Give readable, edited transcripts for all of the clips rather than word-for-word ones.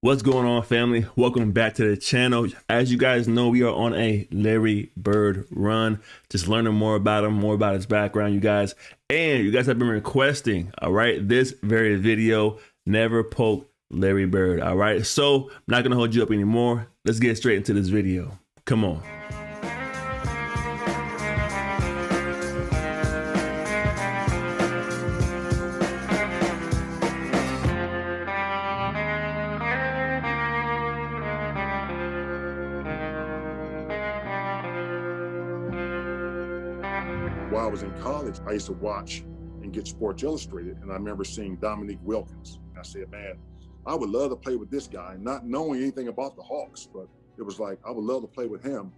What's going on, family? Welcome back to the channel. As you guys know, we are on a Larry Bird run, just learning more about him, more about his background, you guys. And you guys have been requesting, all right, this very video, never poke Larry Bird, all right? So I'm not gonna hold you up anymore. Let's get straight into this video. Come on. While I was in college, I used to watch and get Sports Illustrated, and I remember seeing Dominique Wilkins. I said, man, I would love to play with this guy, not knowing anything about the Hawks, but it was like, I would love to play with him.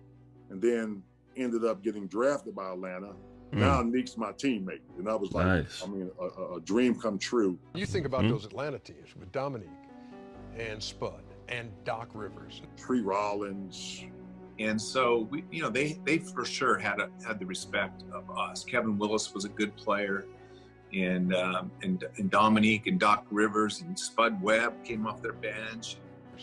And then ended up getting drafted by Atlanta. Now Nick's my teammate. And I was like, nice. I mean, a dream come true. You think about those Atlanta teams with Dominique and Spud and Doc Rivers. Tree Rollins. And so we, they for sure had the respect of us. Kevin Willis was a good player, and Dominique and Doc Rivers and Spud Webb came off their bench.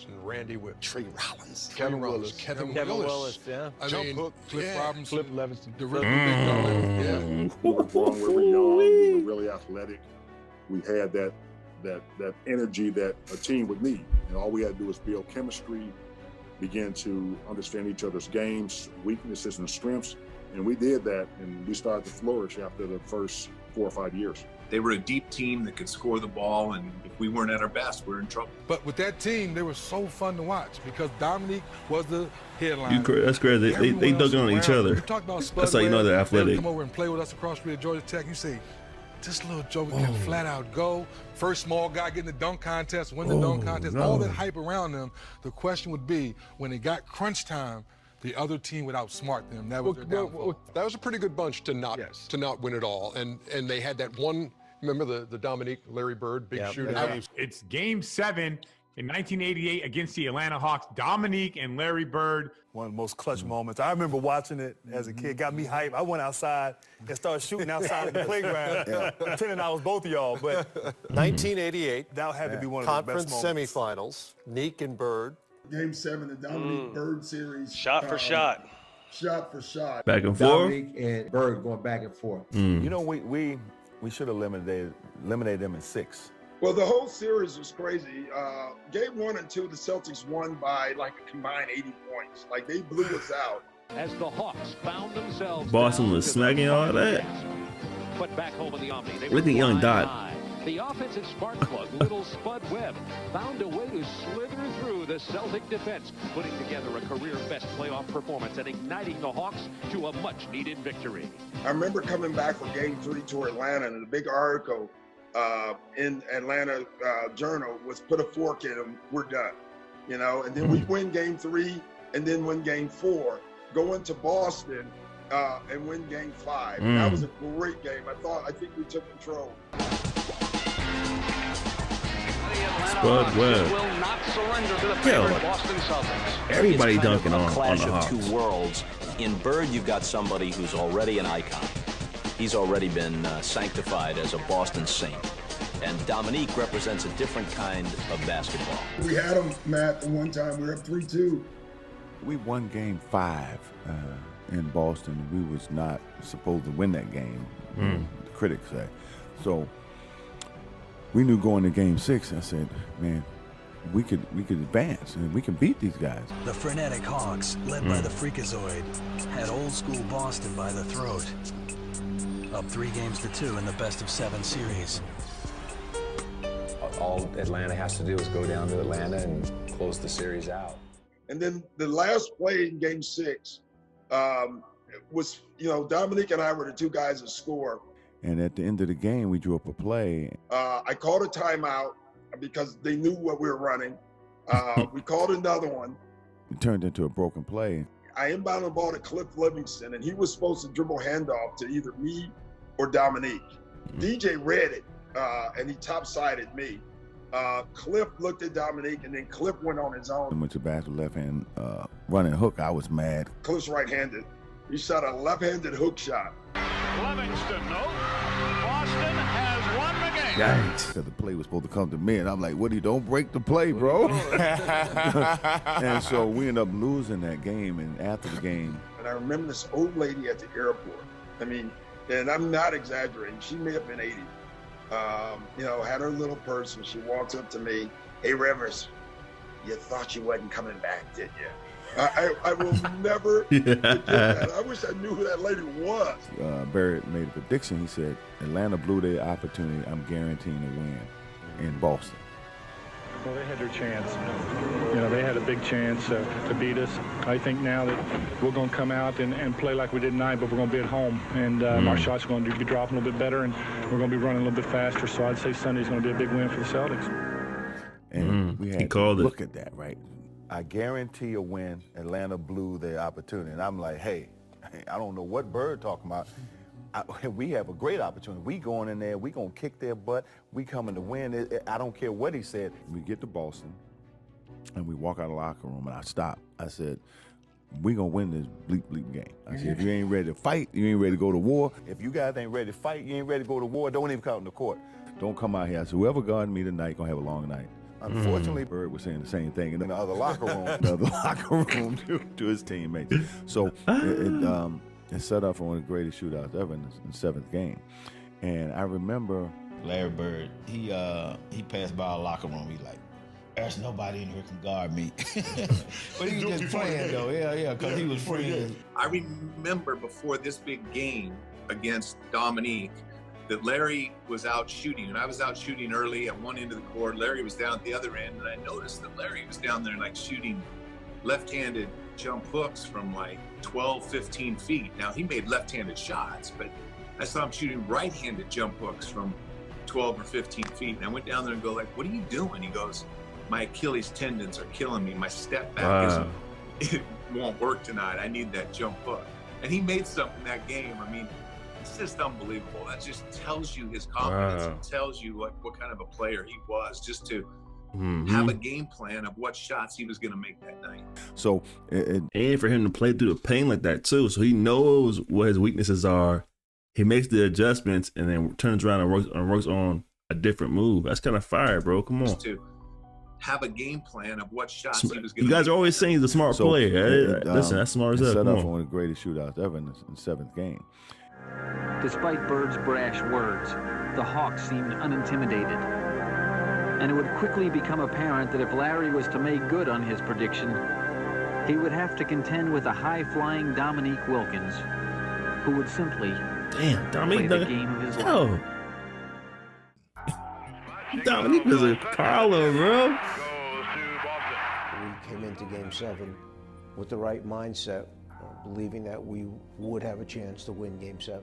And Randy with Tree Rollins, Kevin Willis, Kevin Willis, yeah. I Jump mean, hook, Cliff Robinson, Cliff Levinson, the really big dog. Yeah. We were grown, we were young, we were really athletic. We had that energy that a team would need. And all we had to do was build chemistry, begin to understand each other's games, weaknesses and strengths. And we did that, and we started to flourish after the first 4 or 5 years. They were a deep team that could score the ball, and if we weren't at our best, we were in trouble. But with that team, they were so fun to watch because Dominique was the headline. That's crazy. They dug on each other. You talk about Spud That's how you know Webb, they're they would athletic. come over and play with us across the street at Georgia Tech. You say, this little joker can flat out go. First small guy getting the dunk contest, win the dunk contest, all that hype around them. The question would be, when it got crunch time, the other team would outsmart them. That was their downfall. That was a pretty good bunch to not win it all. And they had that one, remember the Dominique, Larry Bird, big shootout? It's game 7 in 1988 against the Atlanta Hawks. Dominique and Larry Bird. One of the most clutch moments. I remember watching it as a kid. Got me hyped. I went outside and started shooting outside the playground, pretending I was both of y'all. But 1988. that had to be one of the best Conference moments. semifinals. Neek and Bird. Game 7, the Dominique Bird series. Shot for shot. Shot for shot. Back and forth. Dominique and Bird going back and forth. You know, we should have eliminated them in 6. Well, the whole series was crazy. Game 1 and 2, the Celtics won by like a combined 80 points. Like, they blew us out. As the Hawks found themselves Boston was smacking all that. But back home in the Omni, they Look at young Dot. The offensive spark plug, little Spud Webb, found a way to slither through the Celtic defense, putting together a career-best playoff performance and igniting the Hawks to a much-needed victory. I remember coming back from Game 3 to Atlanta, and the big article in Atlanta Journal was put a fork in them, we're done. You know, and then we win Game 3 and then win Game 4, go into Boston and win Game 5. That was a great game. I think we took control. Spud Webb. Will not surrender to the favorite Boston Celtics. Everybody It's kind dunking of a on clash the of Hawks. two worlds. In Bird, you've got somebody who's already an icon. He's already been sanctified as a Boston Saint. And Dominique represents a different kind of basketball. We had them, Matt, the one time we were up 3-2. We won Game 5 in Boston. We was not supposed to win that game, the critics say. So we knew going to Game 6, I said, man, we could advance and we can beat these guys. The frenetic Hawks, led by the Freakazoid, had old school Boston by the throat. Up 3-2 in the best-of-7 series. All Atlanta has to do is go down to Atlanta and close the series out. And then the last play in Game 6 was, Dominique and I were the two guys that scored. And at the end of the game, we drew up a play. I called a timeout because they knew what we were running. We called another one. It turned into a broken play. I inbounded the ball to Cliff Livingston, and he was supposed to dribble handoff to either me or Dominique. DJ read it, and he top-sided me. Cliff looked at Dominique, and then Cliff went on his own. I went to basket left hand running hook. I was mad. Cliff's right-handed. He shot a left-handed hook shot. Livingston, no. Boston has won the game. Yikes. Because the play was supposed to come to me, and I'm like, Woody, don't break the play, bro. And so we ended up losing that game, and after the game. And I remember this old lady at the airport. I mean, and I'm not exaggerating, she may have been 80. You know, had her little purse, and she walks up to me, "Hey, Rivers, you thought you wasn't coming back, did you?" I will never forget that. I wish I knew who that lady was. Barrett made a prediction. He said, Atlanta blew their opportunity. I'm guaranteeing a win in Boston. Well, they had their chance. You know, they had a big chance to beat us. I think now that we're going to come out and play like we did tonight, but we're going to be at home. And our shots are going to be dropping a little bit better, and we're going to be running a little bit faster. So I'd say Sunday's going to be a big win for the Celtics. And we had to look at that, right? I guarantee a win. Atlanta blew their opportunity. And I'm like, hey, I don't know what Bird talking about. We have a great opportunity. We going in there. We going to kick their butt. We coming to win. I don't care what he said. We get to Boston, and we walk out of the locker room, and I stopped. I said, we going to win this bleep game. I said, if you ain't ready to fight, you ain't ready to go to war. If you guys ain't ready to fight, you ain't ready to go to war, don't even come out in the court. Don't come out here. I said, whoever guarding me tonight going to have a long night. Unfortunately, Bird was saying the same thing in the other locker room, to his teammates. So it set up for one of the greatest shootouts ever in the seventh game. And I remember Larry Bird, he passed by our locker room. He like, there's nobody in here can guard me. But he was just playing though, yeah, because he was free. I remember before this big game against Dominique, that Larry was out shooting, and I was out shooting early at one end of the court. Larry was down at the other end, and I noticed that Larry was down there like shooting left-handed jump hooks from like 12, 15 feet. Now, he made left-handed shots, but I saw him shooting right-handed jump hooks from 12 or 15 feet. And I went down there and go like, what are you doing? He goes, my Achilles tendons are killing me. My step back it won't work tonight. I need that jump hook. And he made something that game. I mean, it's just unbelievable. That just tells you his confidence. It tells you what kind of a player he was, just to have a game plan of what shots he was going to make that night. So, and for him to play through the pain like that too, so he knows what his weaknesses are. He makes the adjustments and then turns around and works on a different move. That's kind of fire, bro. Come on. Just to have a game plan of what shots he was going to make. You guys are always saying he's a smart player. Listen, that's smart as hell. Set up for one of the greatest shootouts ever in the seventh game. Despite Bird's brash words, the Hawks seemed unintimidated. And it would quickly become apparent that if Larry was to make good on his prediction, he would have to contend with a high-flying Dominique Wilkins, who would simply play the game of his life. Dominique was a Carlo, bro. We came into Game 7 with the right mindset, believing that we would have a chance to win Game 7.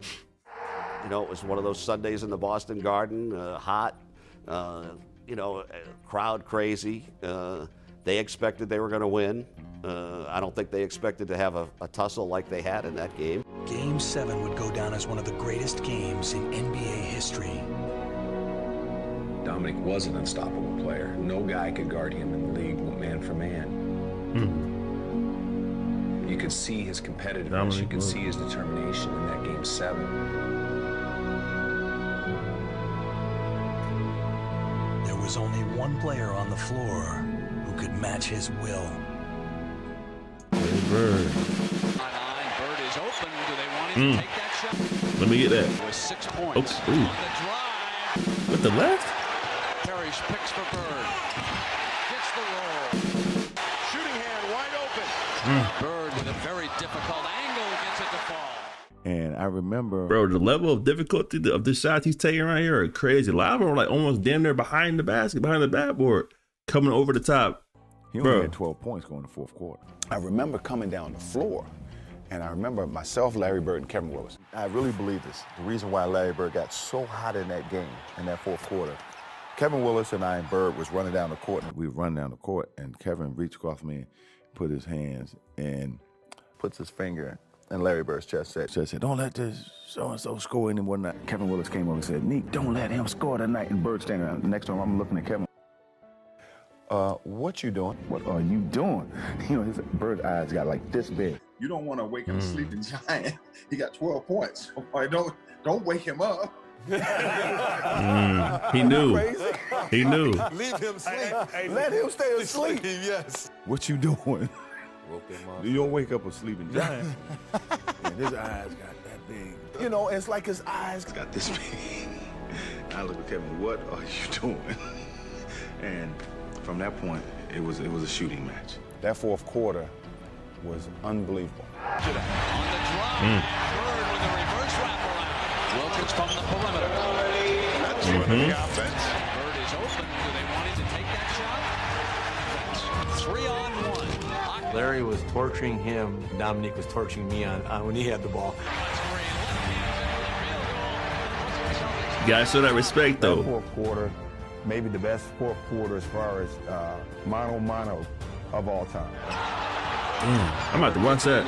You know, it was one of those Sundays in the Boston Garden, hot, crowd crazy. They expected they were going to win. I don't think they expected to have a tussle like they had in that game. Game 7 would go down as one of the greatest games in NBA history. Dominique was an unstoppable player. No guy could guard him in the league man for man. You could see his competitiveness. You could see his determination in that Game 7. There was only one player on the floor who could match his will. Bird. Bird is open. Do they want him to take that shot? Let me get that. With 6 points on the drive. With the left? Parrish picks for Bird. Gets the roll. Shooting hand wide open. Bird with a very difficult angle gets it to fall. And I remember, bro, the level of difficulty of the shots he's taking right here are crazy. A lot of them are like almost damn near behind the basket, behind the backboard, coming over the top. He only had 12 points going in the fourth quarter. I remember coming down the floor, and I remember myself, Larry Bird, and Kevin Willis. I really believe this. The reason why Larry Bird got so hot in that game, in that fourth quarter, Kevin Willis and I and Bird was running down the court. And we were running down the court, and Kevin reached across me, put his hands, and puts his finger in Larry Bird's chest, said, don't let this so-and-so score any more tonight. Kevin Willis came over and said, Nick, don't let him score tonight. And Bird standing around. Next time I'm looking at Kevin. What you doing? What are you doing? You know, his Bird's eyes got like this big. You don't want to wake up a sleeping giant. He got 12 points. Don't wake him up. He knew. He knew. Leave him sleep. Let him stay asleep. Yes. What you doing? You don't wake up a sleeping giant. And his eyes got that big. You know, it's like his eyes got this big. I look at Kevin, what are you doing? And from that point, it was a shooting match. That fourth quarter was unbelievable. On the drop, Bird with a reverse wraparound. Wilkins from the perimeter. That's one of the offense. Bird is open. Do they want him to take that shot? 3-on-1. Larry was torturing him. Dominique was torturing me on when he had the ball. You gotta show that respect, though. That fourth quarter, maybe the best fourth quarter as far as mano-mano of all time. Damn, I'm about to watch that.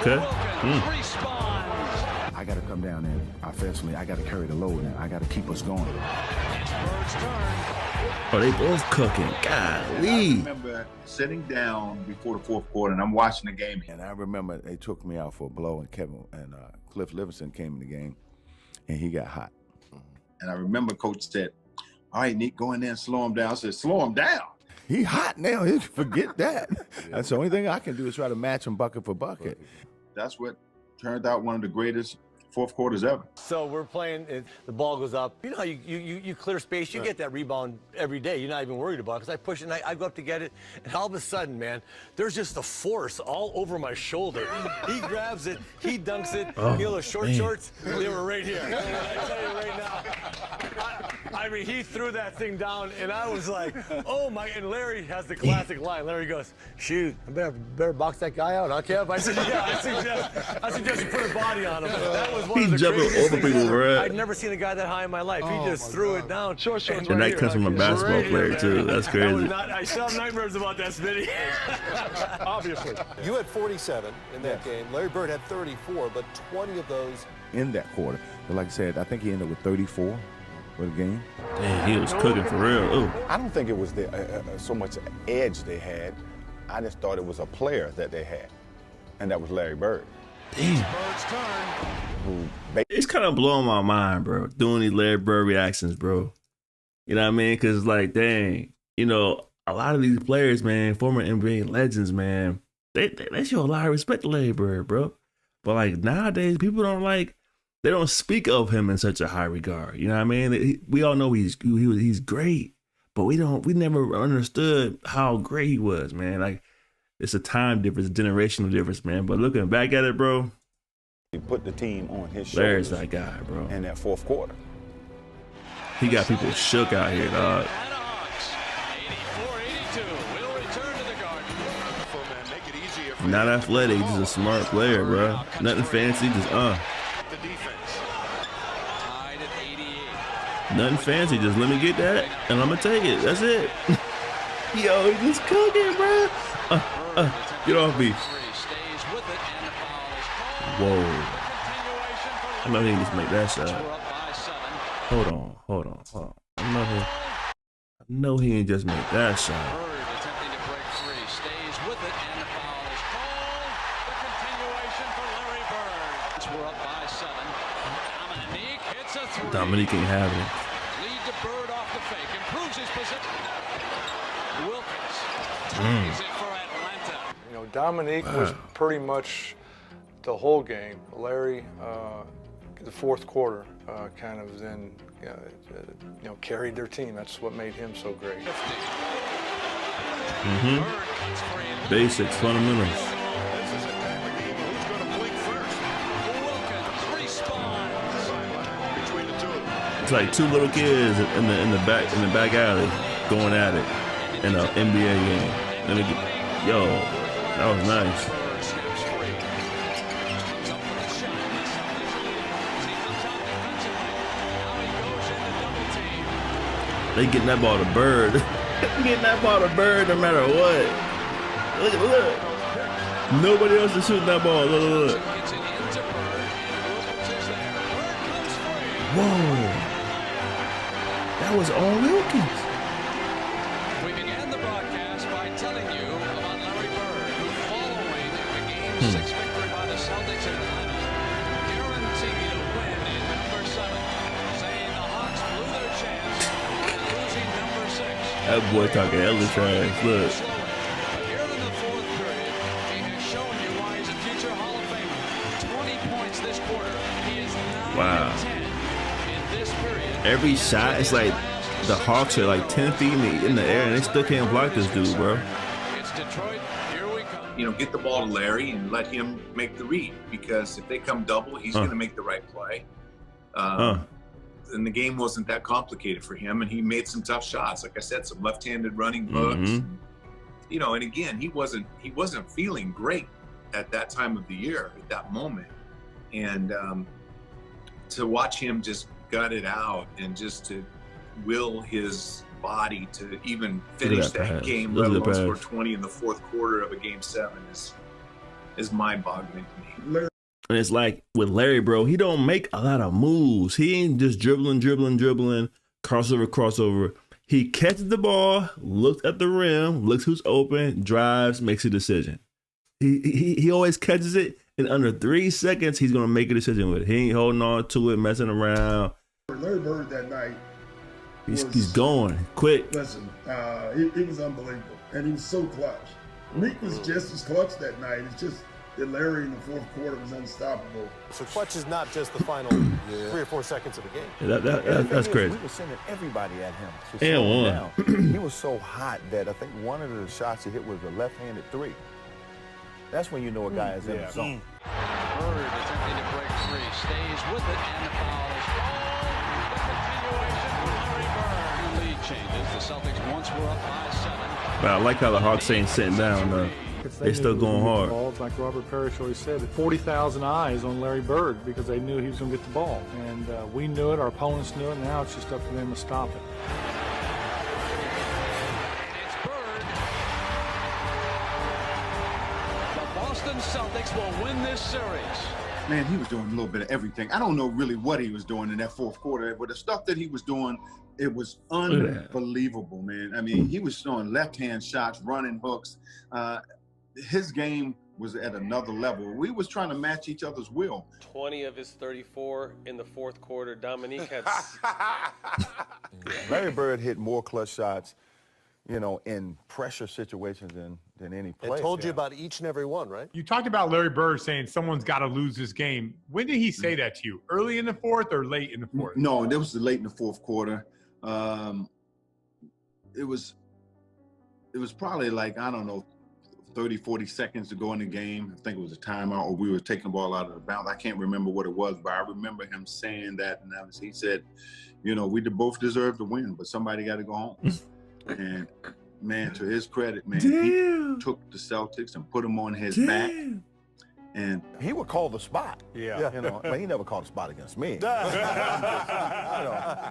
Okay. I got to come down there offensively. I got to carry the load now. I got to keep us going. Oh, they both cooking. Golly. I remember sitting down before the fourth quarter, and I'm watching the game. And I remember they took me out for a blow, and Cliff Livingston came in the game, and he got hot. And I remember Coach said, all right, Nick, go in there and slow him down. I said, slow him down? He hot now. Forget that. That's the only thing I can do is try to match him bucket for bucket. That's what turned out one of the greatest fourth quarters ever. So we're playing, the ball goes up. You know how you clear space, you get that rebound every day. You're not even worried about it, because I push it and I go up to get it, and all of a sudden, man, there's just a force all over my shoulder. He grabs it, he dunks it. You know those short shorts? They were right here. I tell you right now. I mean, he threw that thing down, and I was like, oh my, and Larry has the classic line. Larry goes, shoot, I better box that guy out, huh, Kev? I said, yeah, I suggest you put a body on him. That was one of the jumping craziest over things people, bro. I'd never seen a guy that high in my life. He just threw it down. Sure. And that comes from a basketball player, too. That's crazy. I still have nightmares about that, Smitty. Obviously. You had 47 in that game. Larry Bird had 34, but 20 of those In that quarter. But like I said, I think he ended up with 34 for the game. Damn, he was cooking for real. Ooh. I don't think it was so much edge they had. I just thought it was a player that they had, and that was Larry Bird. Damn. It's kind of blowing my mind, bro, doing these Larry Bird reactions, bro. You know what I mean? Because, like, dang, you know, a lot of these players, man, former NBA legends, man, they show a lot of respect to Larry Bird, bro. But, like, nowadays, people don't, like, they don't speak of him in such a high regard. You know what I mean? We all know he's great, but we never understood how great he was, man. Like, it's a time difference, a generational difference, man. But looking back at it, bro, he put the team on his shoulders. Larry's that guy, bro. In that fourth quarter. He got people shook out here, dog. Not athletic, just a smart player, bro. Nothing fancy, just Nothing fancy, just let me get that, and I'm gonna take it. That's it. Yo, he just cooking, bro. Get off me. Whoa. I know he didn't just make that shot. Hold on. I know he didn't just make that shot. Dominique ain't having it. Lead to Bird off the fake, improves his position. Wilkins ties it for Atlanta. You know, Dominique was pretty much the whole game. Larry, the fourth quarter, kind of then, carried their team. That's what made him so great. Basics, fundamentals. It's like two little kids in the back alley going at it in an NBA game. Yo, that was nice. They getting that ball to Bird. Getting that ball to Bird no matter what. Look. Nobody else is shooting that ball. Look. Whoa. That was all Wilkins. We began the broadcast by telling you about Larry Bird, who following the game's That boy talking hella trash. Look. Here in the fourth period, he has shown you why he's a future Hall of Famer. 20 points this quarter. He is 9 of 10 in this period. Every shot is like the Hawks are like 10 feet in the air and they still can't block this dude, bro. It's Detroit. Here we come. You know, get the ball to Larry and let him make the read, because if they come double, he's going to make the right play. And the game wasn't that complicated for him, and he made some tough shots. Like I said, some left-handed running hooks. You know, and again, he wasn't feeling great at that time of the year, at that moment. And to watch him just gut it out and just to will his body to even finish that game, let alone score 20 in the fourth quarter of a Game 7 is mind-boggling to me. And it's like with Larry, bro, he don't make a lot of moves. He ain't just dribbling, crossover. He catches the ball, looks at the rim, looks who's open, drives, makes a decision. He always catches it in under 3 seconds. He's gonna make a decision with it. He ain't holding on to it, messing around. Larry Bird that night. He's going quick. Listen, he was unbelievable, and he was so clutch. Meek was just as clutch that night. It's just that Larry in the fourth quarter was unstoppable. So clutch is not just the final 3 or 4 seconds of the game. Yeah, that's crazy. We were sending everybody at him. To And slow one. him down. He was so hot that I think one of the shots he hit was a left-handed 3. That's when you know a guy is in the zone. Bird attempting to break free, stays with it, and the foul is called. The continuation from Larry Bird. Lead changes. The Celtics once were up by 7. But I like how the Hawks ain't sitting down though. They still going hard. Balls, like Robert Parrish always said, 40,000 eyes on Larry Bird because they knew he was going to get the ball. And we knew it, our opponents knew it, now it's just up to them to stop it. It's Bird. The Boston Celtics will win this series. Man, he was doing a little bit of everything. I don't know really what he was doing in that fourth quarter, but the stuff that he was doing, it was unbelievable, man. I mean, he was throwing left-hand shots, running hooks. His game was at another level. We was trying to match each other's will. 20 of his 34 in the fourth quarter. Dominique had... Larry Bird hit more clutch shots, you know, in pressure situations than any player. I told you about each and every one, right? You talked about Larry Bird saying someone's got to lose this game. When did he say that to you? Early in the fourth or late in the fourth? No, it was late in the fourth quarter. It was probably like, I don't know, 30, 40 seconds to go in the game. I think it was a timeout, or we were taking the ball out of the bounds. I can't remember what it was, but I remember him saying that, and he said, you know, we both deserve to win, but somebody got to go home. And man, to his credit, man, he took the Celtics and put them on his back. And he would call the spot. Yeah. You know, but he never called a spot against me. You know,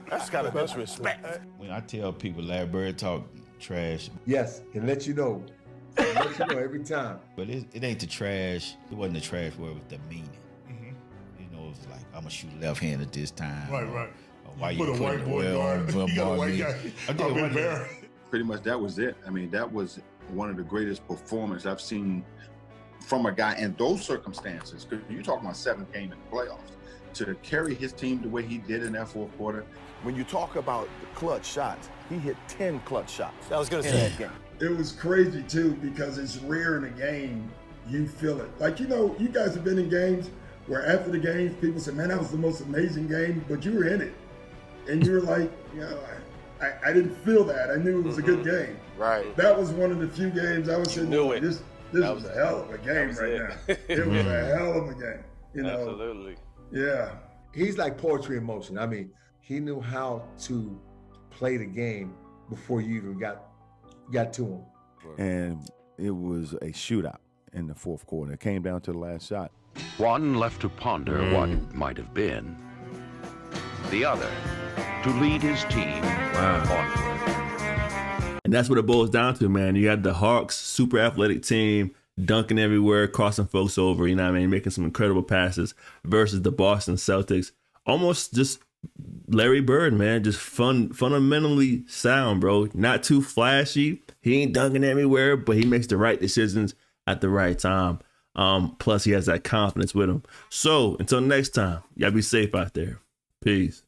that's kind of disrespect. When I tell people Larry Bird talk trash. Yes, and let you know. Let you know every time. But it ain't the trash. It wasn't the trash word with the meaning. You know, it's like, I'm going to shoot left-handed this time. Right. Or why you Put a putting white the boy well guard. on You got a white guy up in there. Pretty much that was it. I mean, that was one of the greatest performances I've seen from a guy in those circumstances. Because you're talking about 7th game in the playoffs. To carry his team the way he did in that fourth quarter. When you talk about the clutch shots, he hit 10 clutch shots. I was going to say that game. It was crazy too because it's rare in a game you feel it. Like, you know, you guys have been in games where after the games people say, man, that was the most amazing game, but you were in it. And you were like, you know, I didn't feel that. I knew it was a good game. Right. That was one of the few games I was saying, this was a hell of a game right now. It was a hell of a game. You know? Absolutely. Yeah. He's like poetry in motion. I mean, he knew how to play the game before you even got to him. And it was a shootout in the fourth quarter. It came down to the last shot. One left to ponder what might have been. The other to lead his team onward. And that's what it boils down to, man. You had the Hawks, super athletic team, dunking everywhere, crossing folks over, you know what I mean, making some incredible passes, versus the Boston Celtics. Almost just Larry Bird, man, just fundamentally sound, bro. Not too flashy. He ain't dunking everywhere, but he makes the right decisions at the right time. Plus, he has that confidence with him. So, until next time, y'all be safe out there. Peace.